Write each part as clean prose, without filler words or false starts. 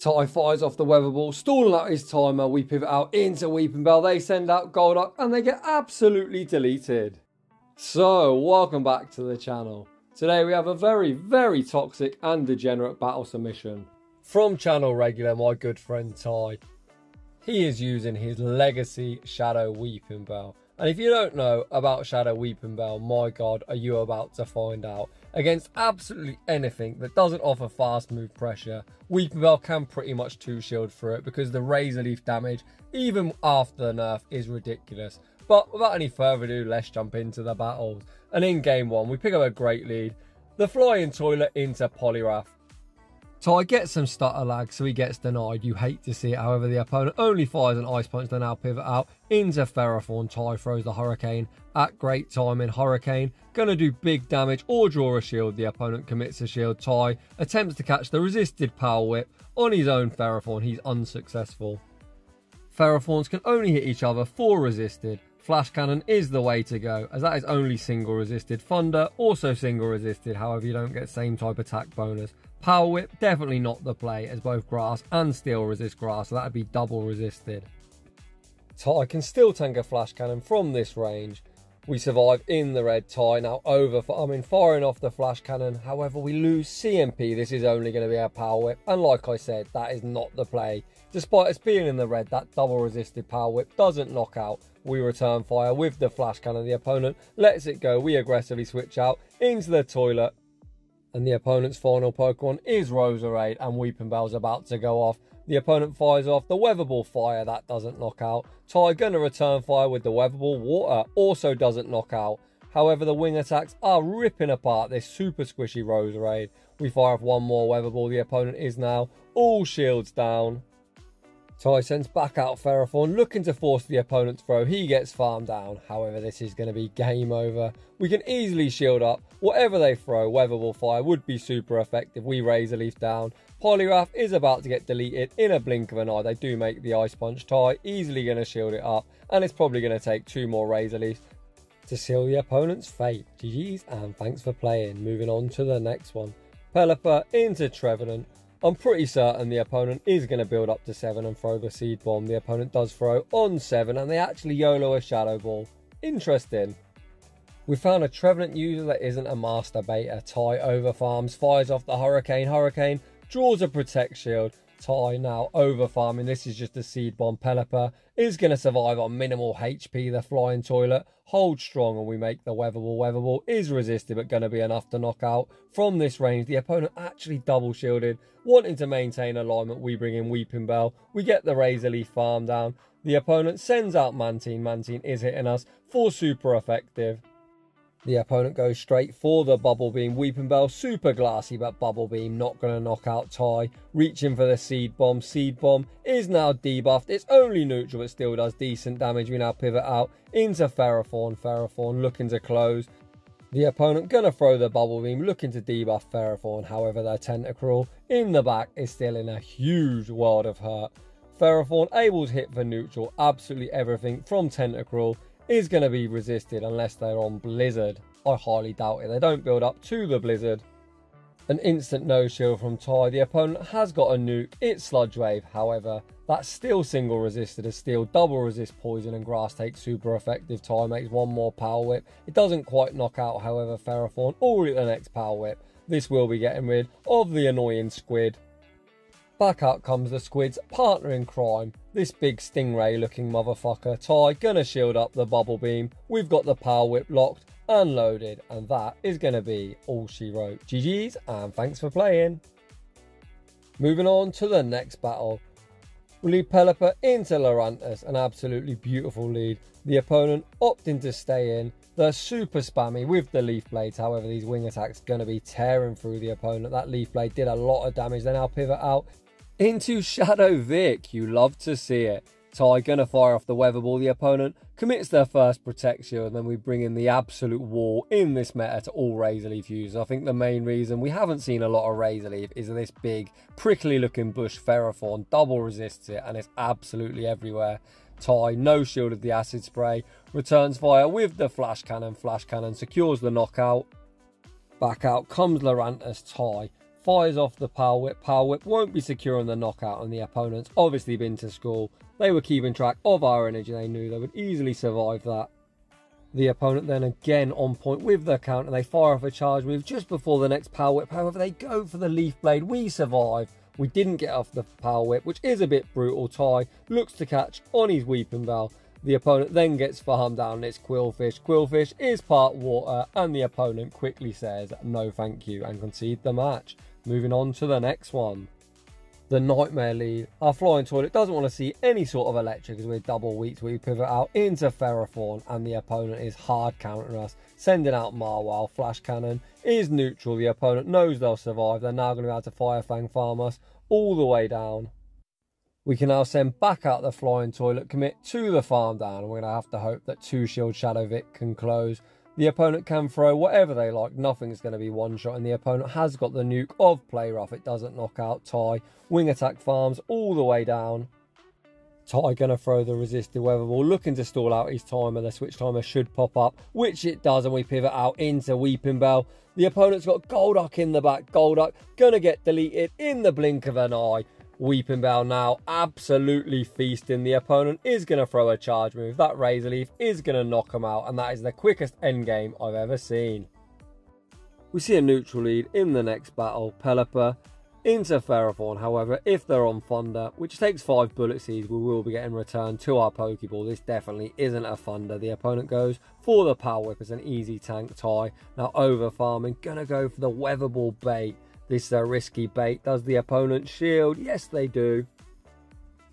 Ty fires off the weather ball, stalling out his timer. We pivot out into Weepinbell. They send out Golduck and they get absolutely deleted. So, welcome back to the channel. Today we have a very, very toxic and degenerate battle submission. From channel regular, my good friend Ty. He is using his legacy Shadow Weepinbell. And if you don't know about Shadow Weepinbell, my god, are you about to find out. Against absolutely anything that doesn't offer fast move pressure, Weepinbell can pretty much two-shield through it because the Razor Leaf damage, even after the nerf, is ridiculous. But without any further ado, let's jump into the battles. And in game 1, we pick up a great lead. The Flying Toilet into Poliwrath. Ty gets some stutter lag, so he gets denied. You hate to see it. However, the opponent only fires an Ice Punch. They now pivot out into Ferrothorn. Ty throws the Hurricane at great timing. Hurricane gonna do big damage or draw a shield. The opponent commits a shield. Ty attempts to catch the resisted Power Whip on his own Ferrothorn. He's unsuccessful. Ferrothorns can only hit each other for resisted. Flash Cannon is the way to go, as that is only single resisted. Thunder also single resisted, however you don't get same type attack bonus. Power Whip, definitely not the play, as both grass and steel resist grass, so that would be double resisted. Ty can still tank a Flash Cannon from this range. We survive in the red. Ty now firing off the Flash Cannon. However, we lose CMP. This is only going to be our Power Whip, and like I said, that is not the play. Despite us being in the red, that double resisted Power Whip doesn't knock out. We return fire with the Flash Cannon. The opponent lets it go. We aggressively switch out into the toilet. And the opponent's final Pokemon is Roserade, and Weepinbell's about to go off. The opponent fires off the Weather Ball Fire. That doesn't knock out. Ty gonna return fire with the Weather Ball Water. Also doesn't knock out. However, the wing attacks are ripping apart this super squishy Roserade. We fire off one more Weather Ball. The opponent is now all shields down. Ty sends back out Ferrothorn, looking to force the opponent's throw. He gets farmed down. However, this is going to be game over. We can easily shield up. Whatever they throw, Weather Ball Fire would be super effective. We Razor Leaf down. Poliwrath is about to get deleted in a blink of an eye. They do make the Ice Punch. Ty easily going to shield it up. And it's probably going to take 2 more Razor Leafs to seal the opponent's fate. GG's and thanks for playing. Moving on to the next one. Pelipper into Trevenant. I'm pretty certain the opponent is going to build up to 7 and throw the Seed Bomb. The opponent does throw on 7 and they actually YOLO a Shadow Ball. Interesting. We found a Trevenant user that isn't a master beta. Ty over farms, fires off the Hurricane. Hurricane draws a Protect Shield. Ty now over farming. This is just a Seed Bomb. Pelipper is going to survive on minimal HP. The Flying Toilet holds strong and we make the Weather Ball. Weather Ball is resisted but going to be enough to knock out. From this range, the opponent actually double shielded. Wanting to maintain alignment, we bring in Weepinbell. We get the Razor Leaf farm down. The opponent sends out Mantine. Mantine is hitting us for super effective. The opponent goes straight for the Bubble Beam. Weepinbell super glassy, but Bubble Beam not going to knock out Ty. Reaching for the Seed Bomb. Seed Bomb is now debuffed. It's only neutral, but still does decent damage. We now pivot out into Ferrothorn. Ferrothorn looking to close. The opponent going to throw the Bubble Beam, looking to debuff Ferrothorn. However, their Tentacruel in the back is still in a huge world of hurt. Ferrothorn able to hit for neutral. Absolutely everything from Tentacruel is going to be resisted unless they're on Blizzard. I highly doubt it. They don't build up to the Blizzard. An instant no shield from Ty. The opponent has got a nuke. It's Sludge Wave. However, that's still single resisted as steel. Double resist poison and grass takes super effective. Ty makes one more Power Whip. It doesn't quite knock out, however, Ferrothorn already at the next Power Whip. This will be getting rid of the annoying squid. Back out comes the squid's partner in crime, this big stingray looking motherfucker. Ty gonna shield up the Bubble Beam. We've got the Power Whip locked and loaded, and that is gonna be all she wrote. GG's and thanks for playing. Moving on to the next battle. We lead Pelipper into Lurantis, an absolutely beautiful lead. The opponent opting to stay in. They're super spammy with the Leaf Blades. However, these wing attacks are going to be tearing through the opponent. That Leaf Blade did a lot of damage. They now pivot out into Shadow Vic. You love to see it. Ty gonna fire off the Weather Ball. The opponent commits their first Protect Shield, and then we bring in the absolute wall in this meta to all Razor Leaf users. I think the main reason we haven't seen a lot of Razor Leaf is this big prickly looking bush Ferrothorn double resists it, and it's absolutely everywhere. Ty no shield of the Acid Spray, returns fire with the Flash Cannon. Flash Cannon secures the knockout. Back out comes Lurantis. Ty fires off the Power Whip. Power Whip won't be securing the knockout, and the opponent's obviously been to school. They were keeping track of our energy. They knew they would easily survive that. The opponent then again on point with their counter. They fire off a charge move just before the next Power Whip. However, they go for the Leaf Blade. We survive. We didn't get off the Power Whip, which is a bit brutal. Ty looks to catch on his Weepinbell. The opponent then gets farmed down. It's Quillfish. Quillfish is part water, and the opponent quickly says no thank you and concede the match. Moving on to the next one. The Nightmare lead. Our Flying Toilet doesn't want to see any sort of electric as we're double weak. We pivot out into Ferrothorn, and the opponent is hard countering us, sending out Marwile. Flash Cannon is neutral. The opponent knows they'll survive. They're now going to be able to Fire Fang farm us all the way down. We can now send back out the Flying Toilet, commit to the farm down, and we're going to have to hope that 2-shield Shadow Vic can close. The opponent can throw whatever they like, nothing's going to be one shot, and the opponent has got the nuke of Play Rough. It doesn't knock out Ty. Wing attack farms all the way down. Ty going to throw the resisted Weather Ball, looking to stall out his timer. The switch timer should pop up, which it does, and we pivot out into Weepinbell. The opponent's got Golduck in the back. Golduck going to get deleted in the blink of an eye. Weepinbell now absolutely feasting. The opponent is going to throw a charge move. That Razor Leaf is going to knock him out, and that is the quickest endgame I've ever seen. We see a neutral lead in the next battle. Pelipper into Ferrothorn. However, if they're on Thunder, which takes 5 Bullet Seeds, we will be getting returned to our Pokeball. This definitely isn't a Thunder. The opponent goes for the Power Whip as an easy tank. Ty now over farming, going to go for the Weather Ball bait. This is a risky bait. Does the opponent shield? Yes, they do.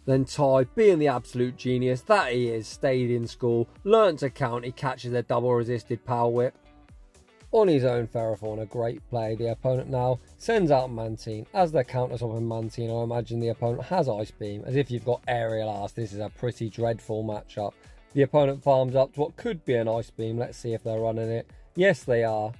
Then Ty, being the absolute genius that he is, stayed in school, learnt to count. He catches a double resisted Power Whip on his own Ferrothorn. A great play. The opponent now sends out Mantine. As their counters off of Mantine, I imagine the opponent has Ice Beam. As if you've got Aerial Ass, this is a pretty dreadful matchup. The opponent farms up to what could be an Ice Beam. Let's see if they're running it. Yes, they are.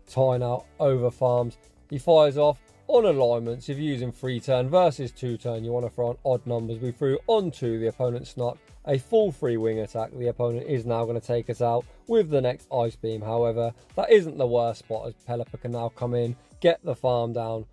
Ty now over farms. He fires off on alignments. If you're using 3 turn versus 2 turn, you want to throw on odd numbers. We threw on 2. The opponent snuck a full 3 wing attack. The opponent is now going to take us out with the next Ice Beam. However, that isn't the worst spot, as Pelipper can now come in, get the farm down.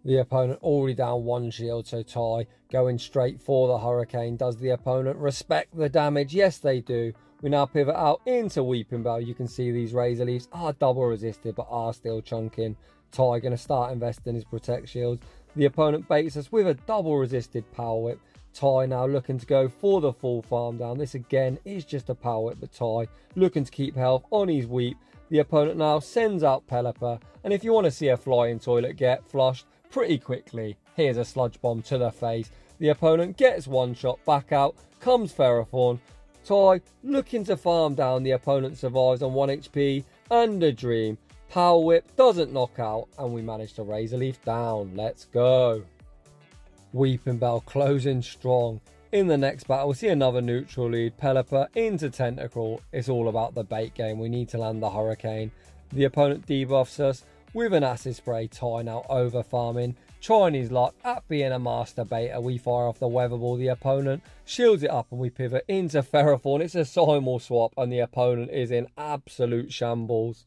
The opponent already down 1 shield, so Ty going straight for the Hurricane. Does the opponent respect the damage? Yes, they do. We now pivot out into Weepinbell. You can see these Razor Leaves are double resisted but are still chunking. Ty going to start investing his Protect Shields. The opponent baits us with a double resisted Power Whip. Ty now looking to go for the full farm down. This again is just a Power Whip, but Ty looking to keep health on his Weep. The opponent now sends out Pelipper, and if you want to see a Flying Toilet get flushed pretty quickly, here's a Sludge Bomb to the face. The opponent gets one shot back out, comes Ferrothorn. Ty looking to farm down. The opponent survives on 1 HP and a Dream. Power Whip doesn't knock out, and we manage to Razor Leaf down. Let's go. Weepinbell closing strong. In the next battle, we see another neutral lead. Pelipper into Tentacruel. It's all about the bait game. We need to land the Hurricane. The opponent debuffs us with an Acid Spray. Ty now over farming, trying his luck at being a master baiter. We fire off the Weather Ball. The opponent shields it up, and we pivot into Ferrothorn. It's a Simul swap, and the opponent is in absolute shambles.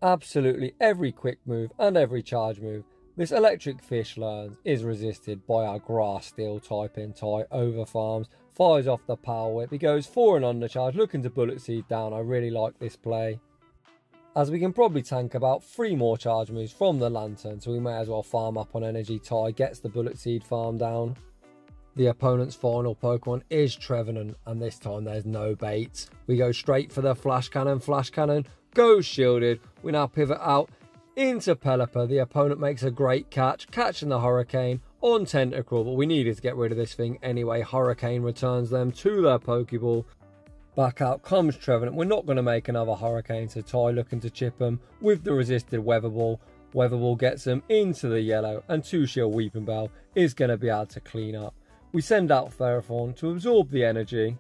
Absolutely every quick move and every charge move this electric fish learns is resisted by our grass steel typing. Ty over farms, fires off the Power Whip. He goes for an undercharge, looking to Bullet Seed down. I really like this play, as we can probably tank about 3 more charge moves from the Lantern, so we may as well farm up on energy. Ty gets the Bullet Seed farm down. The opponent's final Pokemon is Trevenant, and this time there's no baits. We go straight for the Flash Cannon. Flash Cannon goes shielded. We now pivot out into Pelipper. The opponent makes a great catch, catching the Hurricane on Tentacruel, but we needed to get rid of this thing anyway. Hurricane returns them to their Pokeball. Back out comes Trevenant. We're not going to make another Hurricane, so Ty looking to chip him with the resisted Weather Ball. Weather Ball gets him into the yellow, and 2-shield Weepinbell is going to be able to clean up. We send out Ferrothorn to absorb the energy.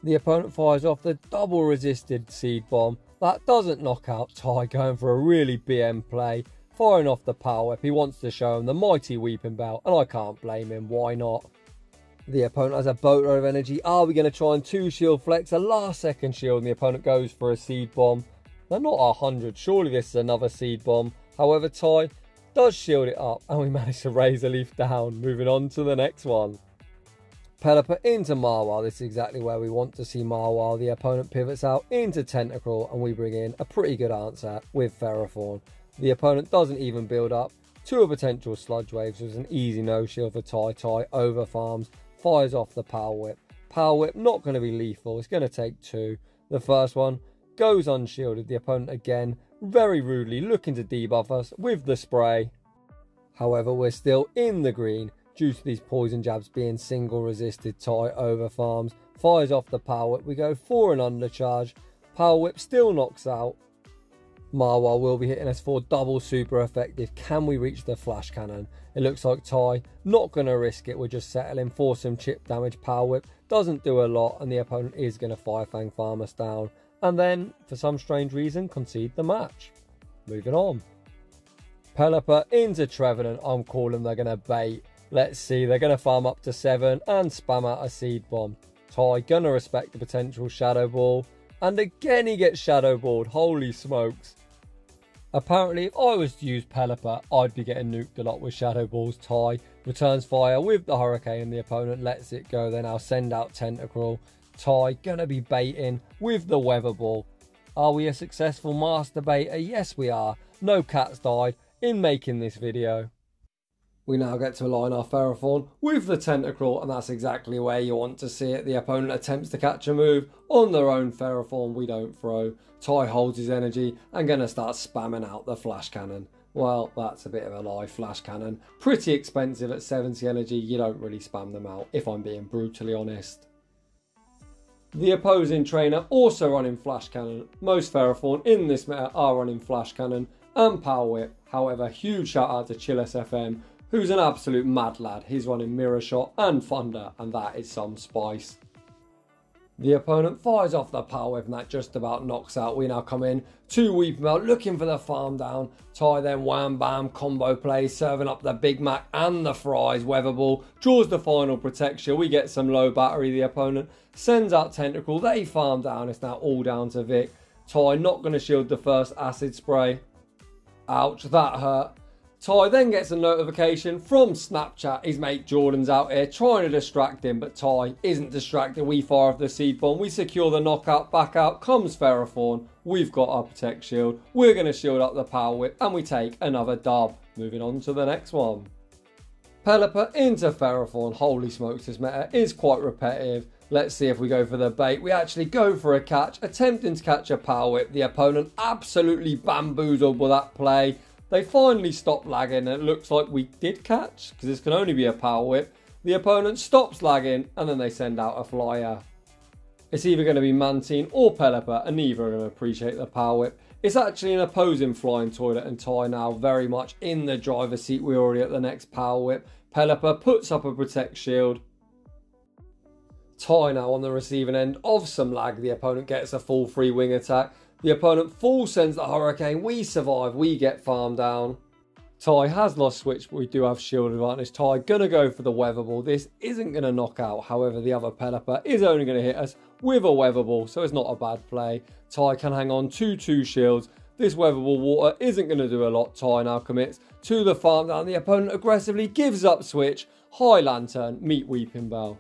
The opponent fires off the double resisted Seed Bomb. That doesn't knock out Ty, going for a really BM play, firing off the Power Whip. He wants to show him the mighty Weepinbell, and I can't blame him. Why not? The opponent has a boatload of energy. Are we going to try and 2-shield flex a last second shield, and the opponent goes for a Seed Bomb? They're not 100. Surely this is another Seed Bomb. However, Ty does shield it up and we manage to raise a leaf down. Moving on to the next one. Pelipper into Marwile. This is exactly where we want to see Marwile. The opponent pivots out into Tentacruel and we bring in a pretty good answer with Ferrothorn. The opponent doesn't even build up to a potential Sludge Wave, so it's an easy no shield for Ty. Ty over farms, fires off the Power Whip. Power Whip not going to be lethal, it's going to take 2. The first one goes unshielded. The opponent again very rudely looking to debuff us with the spray. However, we're still in the green due to these poison jabs being single resisted. Ty over farms, fires off the Power Whip. We go for an undercharge. Power Whip still knocks out. Marwile will be hitting us for double super effective. Can we reach the flash cannon? It looks like Ty not going to risk it. We're just settling for some chip damage. Power Whip doesn't do a lot and the opponent is going to Fire Fang farm us down. And then, for some strange reason, concede the match. Moving on. Pelipper into Trevenant. I'm calling they're going to bait. Let's see, they're going to farm up to 7 and spam out a Seed Bomb. Ty going to respect the potential Shadow Ball. And again he gets Shadow Balled. Holy smokes. Apparently, if I was to use Pelipper, I'd be getting nuked a lot with Shadow Balls. Ty returns fire with the Hurricane. The opponent lets it go. They now send out Tentacruel. Ty gonna be baiting with the Weather Ball. Are we a successful master baiter? Yes, we are. No cats died in making this video. We now get to align our Ferrothorn with the Tentacruel, and that's exactly where you want to see it. The opponent attempts to catch a move on their own Ferrothorn. We don't throw. Ty holds his energy and going to start spamming out the Flash Cannon. Well, that's a bit of a lie. Flash Cannon, pretty expensive at 70 energy. You don't really spam them out, if I'm being brutally honest. The opposing trainer also running Flash Cannon. Most Ferrothorn in this meta are running Flash Cannon and Power Whip. However, huge shout out to Chillis FM, who's an absolute mad lad. He's running Mirror Shot and Thunder, and that is some spice. The opponent fires off the Power Whip and that just about knocks out. We now come in to Weepinbell looking for the farm down. Ty then wham bam combo play, serving up the Big Mac and the fries. Weather Ball draws the final protection. We get some low battery. The opponent sends out Tentacruel. They farm down. It's now all down to Vic. Ty not going to shield the first acid spray. Ouch, that hurt. Ty then gets a notification from Snapchat. His mate Jordan's out here trying to distract him, but Ty isn't distracted. We fire off the Seed Bomb. We secure the knockout. Back out comes Ferrothorn. We've got our Protect Shield. We're going to shield up the Power Whip and we take another dub. Moving on to the next one. Pelipper into Ferrothorn. Holy smokes, this meta is quite repetitive. Let's see if we go for the bait. We actually go for a catch, attempting to catch a Power Whip. The opponent absolutely bamboozled with that play. They finally stopped lagging and it looks like we did catch because this can only be a Power Whip. The opponent stops lagging and then they send out a flyer. It's either going to be Mantine or Pelipper and neither are going to appreciate the Power Whip. It's actually an opposing Flying Toilet and Ty now very much in the driver's seat. We're already at the next Power Whip. Pelipper puts up a Protect Shield. Ty now on the receiving end of some lag. The opponent gets a full free wing attack. The opponent full sends the Hurricane. We survive. We get farmed down. Ty has lost switch, but we do have shield advantage. Ty gonna go for the Weather Ball. This isn't gonna knock out. However, the other Pelipper is only gonna hit us with a Weather Ball, so it's not a bad play. Ty can hang on to 2 shields. This Weather Ball water isn't gonna do a lot. Ty now commits to the farm down. The opponent aggressively gives up switch. High Lantern, meet Weepinbell.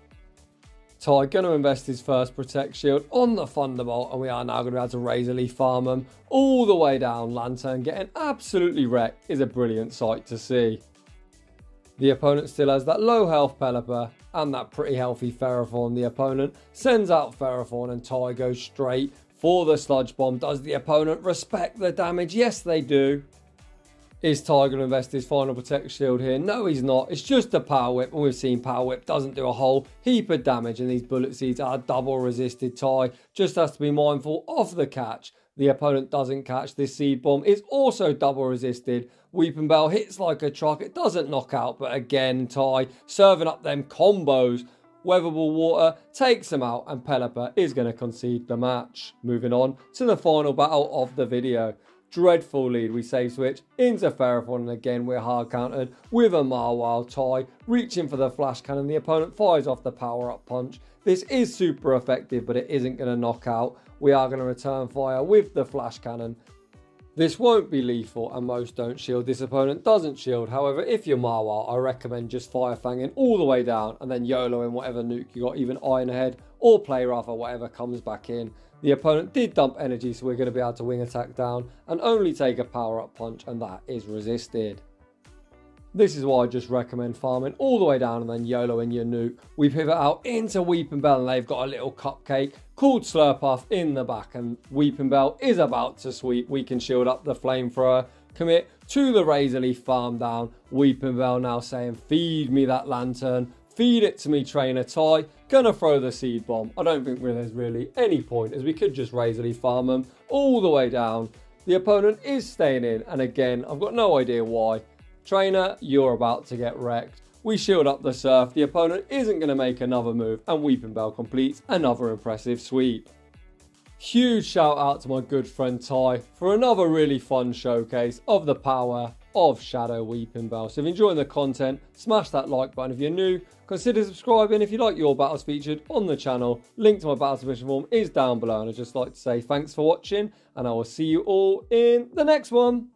Ty going to invest his first Protect Shield on the Thunderbolt and we are now going to be able to Razor Leaf farm them all the way down. Lantern getting absolutely wrecked is a brilliant sight to see. The opponent still has that low health Pelipper and that pretty healthy Ferrothorn. The opponent sends out Ferrothorn and Ty goes straight for the Sludge Bomb. Does the opponent respect the damage? Yes, they do. Is Ty going to invest his final Protect Shield here? No, he's not. It's just a Power Whip, and we've seen Power Whip doesn't do a whole heap of damage, and these Bullet Seeds are double resisted. Ty just has to be mindful of the catch. The opponent doesn't catch. This Seed Bomb is also double resisted. Weepinbell hits like a truck. It doesn't knock out, but again, Ty serving up them combos. Weather Ball Water takes him out, and Pelipper is going to concede the match. Moving on to the final battle of the video. Dreadful lead. We save switch into Ferrothorn and again we're hard countered with a Marwile. Ty reaching for the Flash Cannon. The opponent fires off the Power Up Punch. This is super effective but it isn't going to knock out. We are going to return fire with the Flash Cannon. This won't be lethal and most don't shield. This opponent doesn't shield. However, if you're Marwar, I recommend just fire fanging all the way down and then YOLOing whatever nuke you got, even Iron Head or Play Rough or whatever comes back in. The opponent did dump energy, so we're going to be able to wing attack down and only take a power up punch, and that is resisted. This is why I just recommend farming all the way down and then YOLOing your nuke. We pivot out into Weepinbell and they've got a little cupcake called Slurpuff in the back, and Weepinbell is about to sweep. We can shield up the flamethrower, commit to the Razor Leaf farm down. Weepinbell now saying, feed me that lantern, feed it to me Trainer Ty, gonna throw the seed bomb. I don't think there's really any point, as we could just Razor Leaf farm them all the way down. The opponent is staying in, and again, I've got no idea why. Trainer, you're about to get wrecked. We shield up the surf. The opponent isn't going to make another move, and Weepinbell completes another impressive sweep. Huge shout out to my good friend Ty for another really fun showcase of the power of Shadow Weepinbell. So if you're enjoying the content, smash that like button. If you're new, consider subscribing if you like your battles featured on the channel. Link to my battle submission form is down below, and I'd just like to say thanks for watching, and I will see you all in the next one.